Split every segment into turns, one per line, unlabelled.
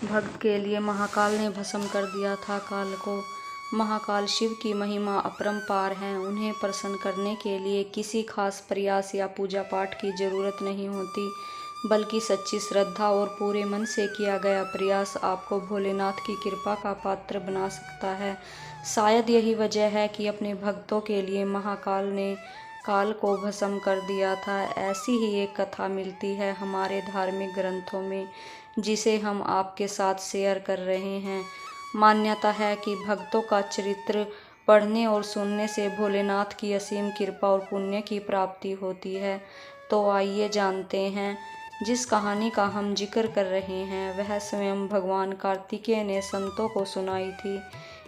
भक्त के लिए महाकाल ने भस्म कर दिया था काल को। महाकाल शिव की महिमा अपरंपार है। उन्हें प्रसन्न करने के लिए किसी खास प्रयास या पूजा पाठ की जरूरत नहीं होती, बल्कि सच्ची श्रद्धा और पूरे मन से किया गया प्रयास आपको भोलेनाथ की कृपा का पात्र बना सकता है। शायद यही वजह है कि अपने भक्तों के लिए महाकाल ने काल को भस्म कर दिया था। ऐसी ही एक कथा मिलती है हमारे धार्मिक ग्रंथों में, जिसे हम आपके साथ शेयर कर रहे हैं। मान्यता है कि भक्तों का चरित्र पढ़ने और सुनने से भोलेनाथ की असीम कृपा और पुण्य की प्राप्ति होती है। तो आइए जानते हैं। जिस कहानी का हम जिक्र कर रहे हैं वह स्वयं भगवान कार्तिकेय ने संतों को सुनाई थी।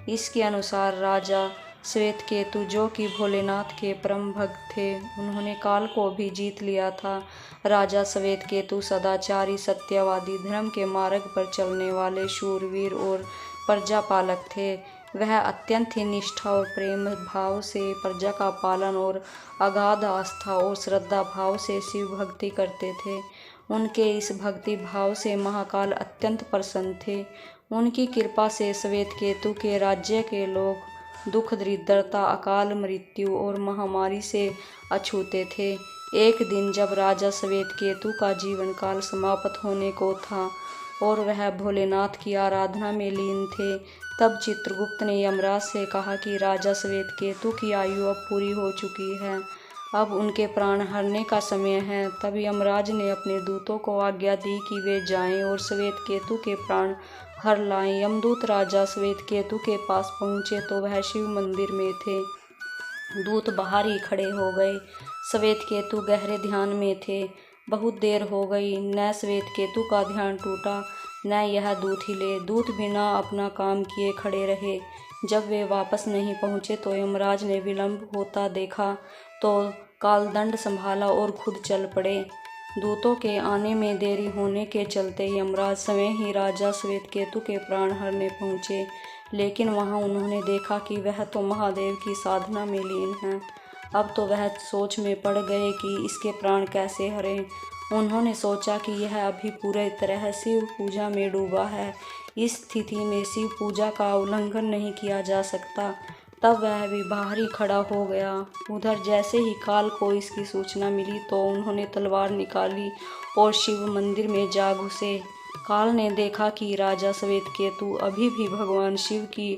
इसके अनुसार राजा श्वेतकेतु, जो कि भोलेनाथ के परम भक्त थे, उन्होंने काल को भी जीत लिया था। राजा श्वेतकेतु सदाचारी, सत्यवादी, धर्म के मार्ग पर चलने वाले शूरवीर और प्रजापालक थे। वह अत्यंत ही निष्ठा और प्रेम भाव से प्रजा का पालन और अगाध आस्था और श्रद्धा भाव से शिव भक्ति करते थे। उनके इस भक्ति भाव से महाकाल अत्यंत प्रसन्न थे। उनकी कृपा से श्वेतकेतु के राज्य के लोग दुख, दरिद्रता, अकाल मृत्यु और महामारी से अछूते थे। एक दिन जब राजा श्वेतकेतु का जीवन काल समाप्त होने को था और वह भोलेनाथ की आराधना में लीन थे, तब चित्रगुप्त ने यमराज से कहा कि राजा श्वेतकेतु की आयु अब पूरी हो चुकी है, अब उनके प्राण हरने का समय है। तब यमराज ने अपने दूतों को आज्ञा दी कि वे जाएं और श्वेतकेतु के प्राण हर लाएं। यमदूत राजा श्वेतकेतु के पास पहुंचे तो वह शिव मंदिर में थे। दूत बाहर ही खड़े हो गए। श्वेतकेतु गहरे ध्यान में थे। बहुत देर हो गई, न श्वेतकेतु का ध्यान टूटा, न यह दूत हिले। दूत बिना अपना काम किए खड़े रहे। जब वे वापस नहीं पहुंचे तो यमराज ने विलंब होता देखा तो कालदंड संभाला और खुद चल पड़े। दूतों के आने में देरी होने के चलते यमराज स्वयं ही राजा श्वेतकेतु के प्राण हरने पहुंचे, लेकिन वहां उन्होंने देखा कि वह तो महादेव की साधना में लीन है। अब तो वह सोच में पड़ गए कि इसके प्राण कैसे हरें। उन्होंने सोचा कि यह अभी पूरी तरह शिव पूजा में डूबा है, इस स्थिति में शिव पूजा का उल्लंघन नहीं किया जा सकता। तब वह भी बाहर ही खड़ा हो गया। उधर जैसे ही काल को इसकी सूचना मिली तो उन्होंने तलवार निकाली और शिव मंदिर में जा घुसे। काल ने देखा कि राजा श्वेतकेतु अभी भी भगवान शिव की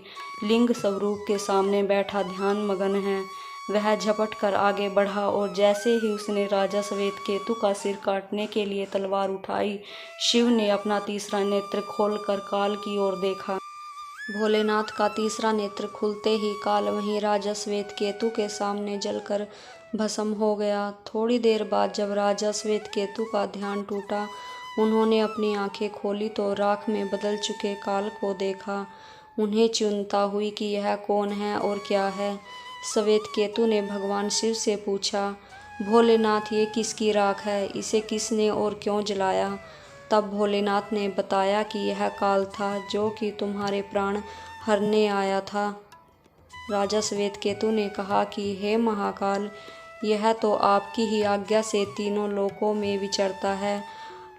लिंग स्वरूप के सामने बैठा ध्यान मगन है। वह झपट कर आगे बढ़ा और जैसे ही उसने राजा श्वेतकेतु का सिर काटने के लिए तलवार उठाई, शिव ने अपना तीसरा नेत्र खोलकर काल की ओर देखा। भोलेनाथ का तीसरा नेत्र खुलते ही काल वहीं राजा श्वेतकेतु के सामने जलकर भस्म हो गया। थोड़ी देर बाद जब राजा श्वेतकेतु का ध्यान टूटा, उन्होंने अपनी आंखें खोली तो राख में बदल चुके काल को देखा। उन्हें चिंता हुई कि यह कौन है और क्या है। श्वेतकेतु ने भगवान शिव से पूछा, भोलेनाथ, ये किसकी राख है? इसे किसने और क्यों जलाया? तब भोलेनाथ ने बताया कि यह काल था, जो कि तुम्हारे प्राण हरने आया था। राजा श्वेतकेतु ने कहा कि हे महाकाल, यह तो आपकी ही आज्ञा से तीनों लोकों में विचरता है,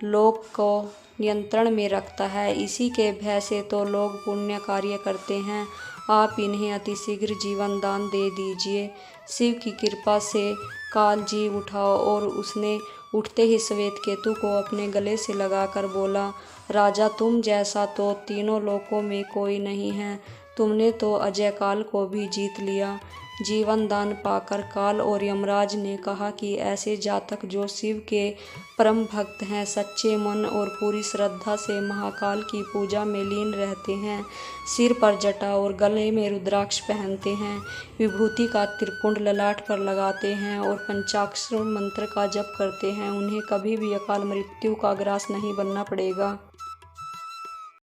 लोक को नियंत्रण में रखता है। इसी के भय से तो लोग पुण्य कार्य करते हैं। आप इन्हें अतिशीघ्र जीवन दान दे दीजिए। शिव की कृपा से काल जी उठा और उसने उठते ही श्वेतकेतु को अपने गले से लगाकर बोला, राजा, तुम जैसा तो तीनों लोकों में कोई नहीं है। तुमने तो अजय काल को भी जीत लिया। जीवन दान पाकर काल और यमराज ने कहा कि ऐसे जातक जो शिव के परम भक्त हैं, सच्चे मन और पूरी श्रद्धा से महाकाल की पूजा में लीन रहते हैं, सिर पर जटा और गले में रुद्राक्ष पहनते हैं, विभूति का त्रिपुंड ललाट पर लगाते हैं और पंचाक्षर मंत्र का जप करते हैं, उन्हें कभी भी अकाल मृत्यु का ग्रास नहीं बनना पड़ेगा।